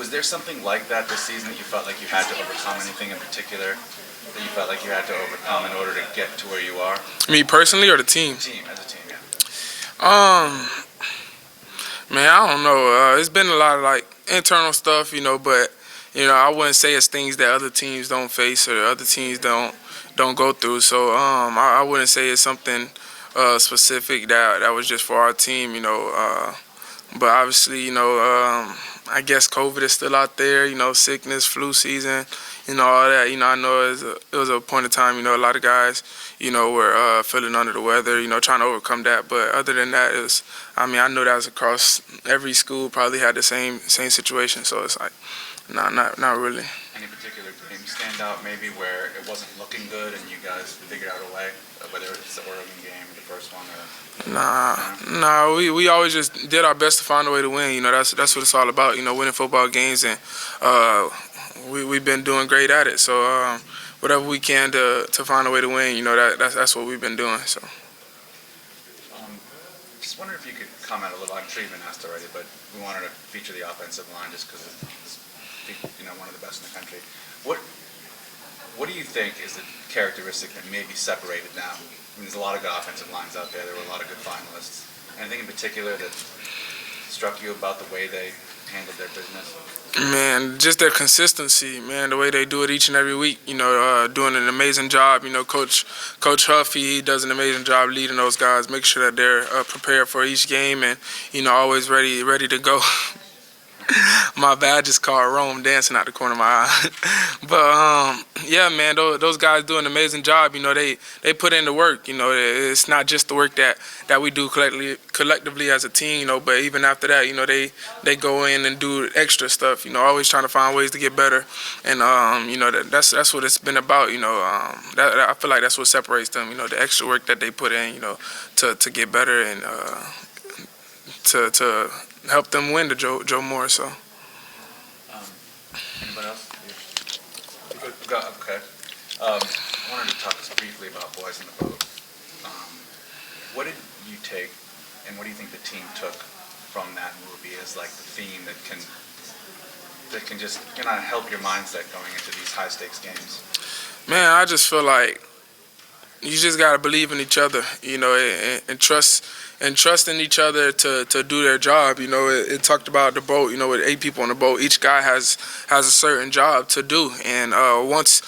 Was there something like that this season that you felt like you had to overcome? Anything in particular that you felt like you had to overcome in order to get to where you are? Me personally or the team? As a team, yeah. Man, I don't know. It's been a lot of like internal stuff, but I wouldn't say it's things that other teams don't face or other teams don't go through. So I wouldn't say it's something specific that was just for our team, but obviously, I guess COVID is still out there, sickness, flu season, all that. I know it was a point in time, a lot of guys, were feeling under the weather, trying to overcome that. But other than that, I know that was across every school, probably had the same situation. So it's like, not really. Any particular game stand out maybe where it wasn't looking good and you guys figured out a way, whether it's the Oregon game, the first one, or... Nah. We always just did our best to find a way to win. That's what it's all about. Winning football games, and we've been doing great at it. So whatever we can to find a way to win, that's what we've been doing. So. Just wonder if you could comment a little. I'm sure you've been asked already, but we wanted to feature the offensive line just because it's one of the best in the country. What do you think is the characteristic that maybe separated now? There's a lot of good offensive lines out there. There were a lot of good finalists. Anything in particular that struck you about the way they handled their business? Man, just their consistency, man, the way they do it each and every week, doing an amazing job. Coach Huffy, he does an amazing job leading those guys, make sure that they're prepared for each game and, always ready to go. My bad, I just caught Rome dancing out the corner of my eye. But, yeah, man, those guys do an amazing job. They put in the work. It's not just the work that we do collectively as a team, but even after that, they go in and do extra stuff, always trying to find ways to get better. And, that's what it's been about, I feel like that's what separates them, the extra work that they put in, to get better and to help them win the Joe Moore. So. Anybody else? Okay. I wanted to talk just briefly about Boys in the Boat. What did you take, and what do you think the team took from that movie as like the theme that can just help your mindset going into these high stakes games? Man, I just feel like you just gotta believe in each other, and trust in each other to do their job. It talked about the boat. With 8 people on the boat, each guy has a certain job to do. And once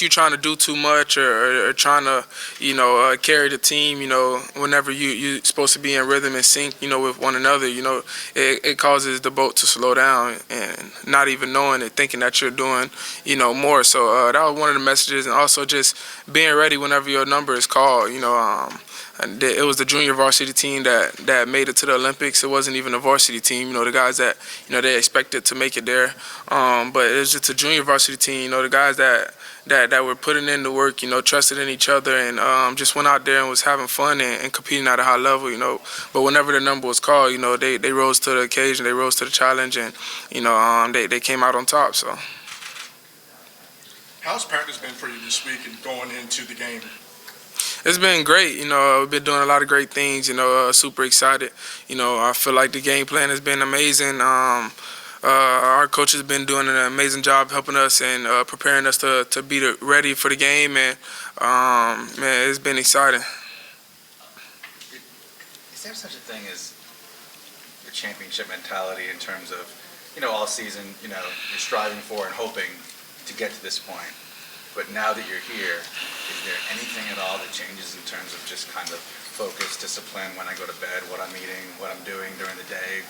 you're trying to do too much or trying to carry the team, whenever you're supposed to be in rhythm and sync, with one another, it causes the boat to slow down and not even knowing it, thinking that you're doing more. So that was one of the messages, and also just being ready whenever your number is called. And it was the junior varsity team that made it to the Olympics. It wasn't even a varsity team, the guys that, they expected to make it there. But it was just a junior varsity team, the guys that were putting in the work, trusted in each other and just went out there and was having fun and competing at a high level, But whenever the number was called, they rose to the occasion, they rose to the challenge, and, they came out on top, so. How's practice been for you this week and going into the game? It's been great. We've been doing a lot of great things. Super excited. I feel like the game plan has been amazing. Our coach has been doing an amazing job helping us and preparing us to be ready for the game. And man, it's been exciting. Is there such a thing as the championship mentality in terms of, all season, you're striving for and hoping to get to this point? But now that you're here, is there anything at all that changes in terms of just kind of focus, discipline, when I go to bed, what I'm eating, what I'm doing during the day,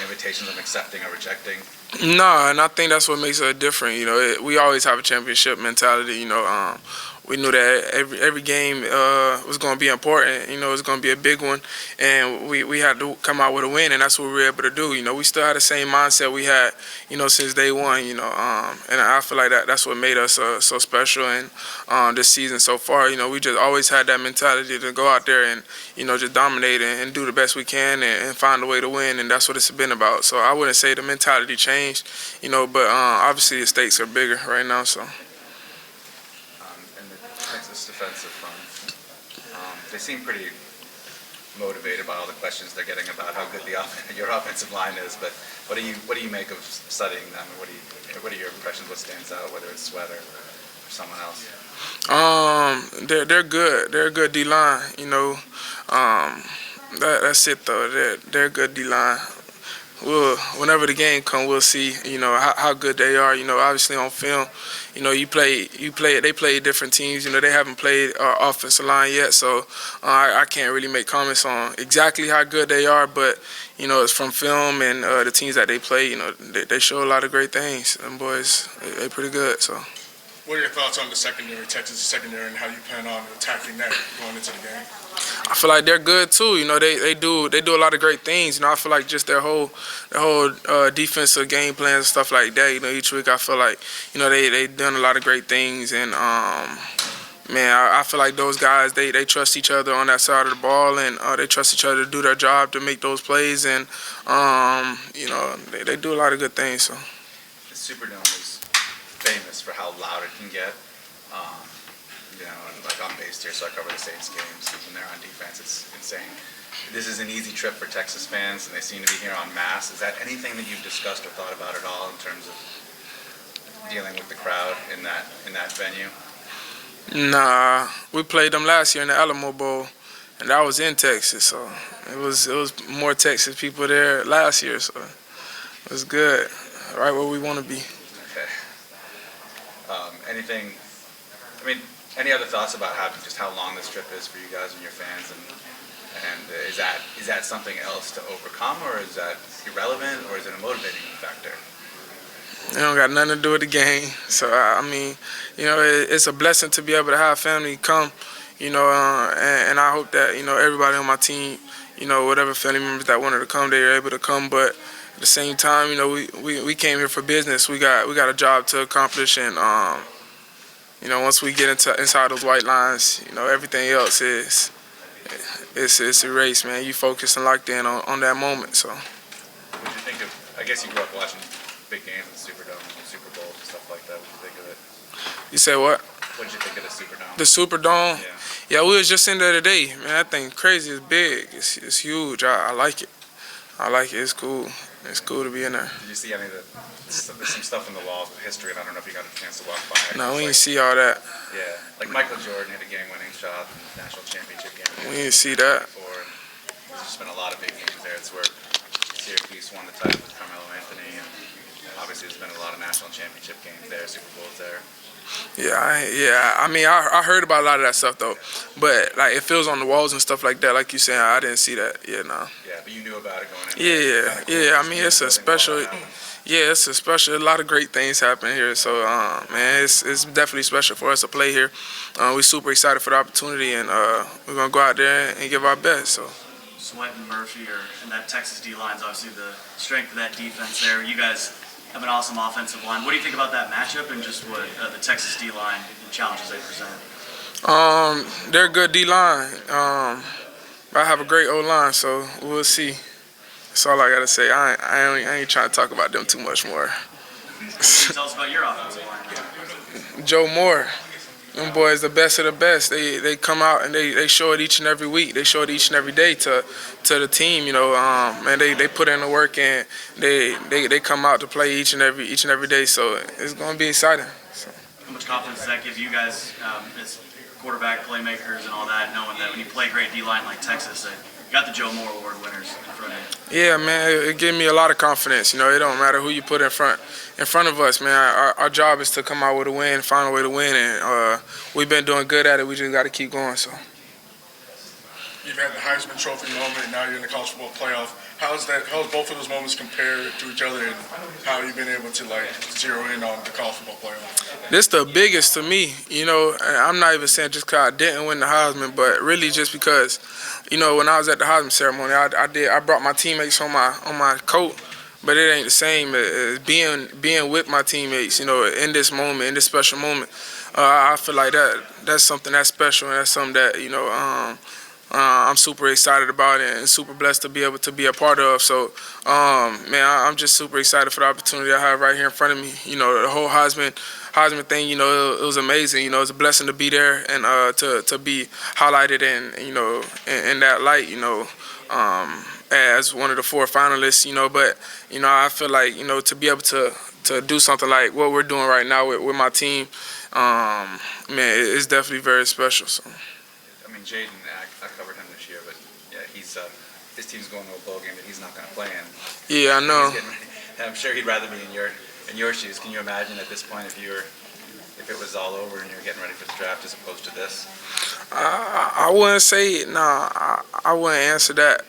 invitations I'm accepting or rejecting? No, and I think that's what makes it different. We always have a championship mentality. We knew that every game was going to be important. It was going to be a big one, and we had to come out with a win, and that's what we were able to do. We still had the same mindset we had, since day one. And I feel like that's what made us so special. And this season so far, we just always had that mentality to go out there and just dominate and do the best we can and find a way to win, and that's what it's been about. So I wouldn't say the mentality changed, but obviously the stakes are bigger right now. So. Defensive front. They seem pretty motivated by all the questions they're getting about how good your offensive line is. But what do you make of studying them? What are your impressions? What stands out, whether it's Sweat or someone else? They're good. They're a good D line. You know, that's it though. They're a good D line. Whenever the game comes, we'll see. You know how good they are. You know, obviously on film, you know they play different teams. You know they haven't played our offensive line yet, so I can't really make comments on exactly how good they are. But you know it's from film and the teams that they play. You know they show a lot of great things. Them boys, they pretty good. So. What are your thoughts on the secondary, Texas secondary, and how you plan on attacking that going into the game? I feel like they're good too. You know, they do a lot of great things. You know, I feel like just their whole defensive game plan and stuff like that. You know, each week I feel like they done a lot of great things, and man, I feel like those guys they trust each other on that side of the ball, and they trust each other to do their job to make those plays, and you know they do a lot of good things. So the Superdome is famous for how loud it can get. You know, and like I'm based here, so I cover the Saints games. When they're on defense, it's insane. This is an easy trip for Texas fans, and they seem to be here en masse. Is that anything that you've discussed or thought about at all in terms of dealing with the crowd in that venue? Nah, we played them last year in the Alamo Bowl, and that was in Texas. So it was more Texas people there last year, so it was good. Right where we want to be. Okay. Anything? I mean, any other thoughts about how long this trip is for you guys and your fans, and is that something else to overcome, or is that irrelevant, or is it a motivating factor? It don't got nothing to do with the game. So I mean, you know, it's a blessing to be able to have family come. You know, and I hope that everybody on my team, whatever family members that wanted to come, they were able to come. But at the same time, we came here for business. We got a job to accomplish, and once we get inside those white lines, everything else is it's a race, man. You focus and locked in on that moment. So. What did you think of? I guess you grew up watching big games in the Superdome and Super Bowls and stuff like that. What did you think of it? You say what? What did you think of the Superdome? The Superdome? Yeah. Yeah, we was just in there today. Man, that thing crazy. It's big. It's huge. I like it. I like it. It's cool. It's cool to be in there. Did you see any of there's some stuff in the walls with history, and I don't know if you got a chance to walk by. No, we didn't see all that. Yeah, like Michael Jordan hit a game-winning shot in the national championship game. We didn't see that. And there's just been a lot of big games there. It's where Syracuse won the title with Carmelo Anthony, and obviously there's been a lot of national championship games there, Super Bowls there. Yeah. I mean, I heard about a lot of that stuff though, but like it feels on the walls and stuff like that. Like you saying, I didn't see that. Yeah, no. Yeah, but you knew about it going in. Yeah. I mean, it's a special. Yeah, it's a special. A lot of great things happen here. So, man, it's definitely special for us to play here. We're super excited for the opportunity, and we're gonna go out there and give our best. So. Sweat and Murphy are in that Texas D line's obviously the strength of that defense there. You guys have an awesome offensive line. What do you think about that matchup and just what the Texas D line and challenges they present? They're a good D line. I have a great O line, so we'll see. That's all I gotta say. I ain't trying to talk about them too much more. Tell us about your offensive line. Joe Moore. Them boys, the best of the best. They come out and they show it each and every week. They show it each and every day to the team. Man, they put in the work, and they come out to play each and every day. So it's gonna be exciting. So. How much confidence does that give you guys as quarterback playmakers and all that, knowing that when you play a great D line like Texas, that you got the Joe Moore Award winners in front of you? Yeah, man, it gives me a lot of confidence. It don't matter who you put in front of us, man. Our job is to come out with a win, find a way to win, and we've been doing good at it. We just got to keep going. So. You've had the Heisman Trophy moment, and now you're in the college football playoff. How's both of those moments compared to each other, and how have you been able to zero in on the college football playoff? This the biggest to me. I'm not even saying just because I didn't win the Heisman, but really just because, when I was at the Heisman ceremony, I brought my teammates on my coat, but it ain't the same as being with my teammates. In this moment, in this special moment, I feel like that's something that's special, and that's something that I'm super excited about it and super blessed to be able to be a part of. So, man, I'm just super excited for the opportunity I have right here in front of me. You know, the whole Heisman thing, you know, it was amazing. You know, it's a blessing to be there and to be highlighted in that light, you know, as one of the 4 finalists, you know. But, you know, I feel like, you know, to be able to do something like what we're doing right now with my team, man, it's definitely very special. So. I mean, Jaden, I covered him this year, but yeah, his team's going to a bowl game that he's not going to play in. Yeah, I know. And I'm sure he'd rather be in your shoes. Can you imagine at this point if it was all over and you're getting ready for the draft as opposed to this? I wouldn't say it. Nah, I wouldn't answer that.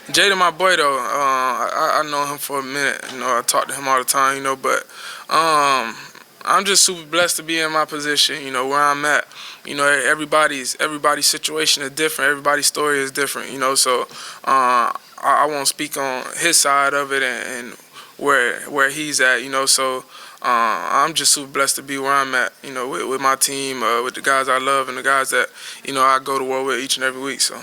Jaden, my boy, though, I know him for a minute. You know, I talk to him all the time. You know, but I'm just super blessed to be in my position. You know, where I'm at. You know, everybody's situation is different. Everybody's story is different. You know, so I won't speak on his side of it and where he's at. You know, so. I'm just super blessed to be where I'm at, you know, with my team, with the guys I love and the guys that, you know, I go to war with each and every week. So.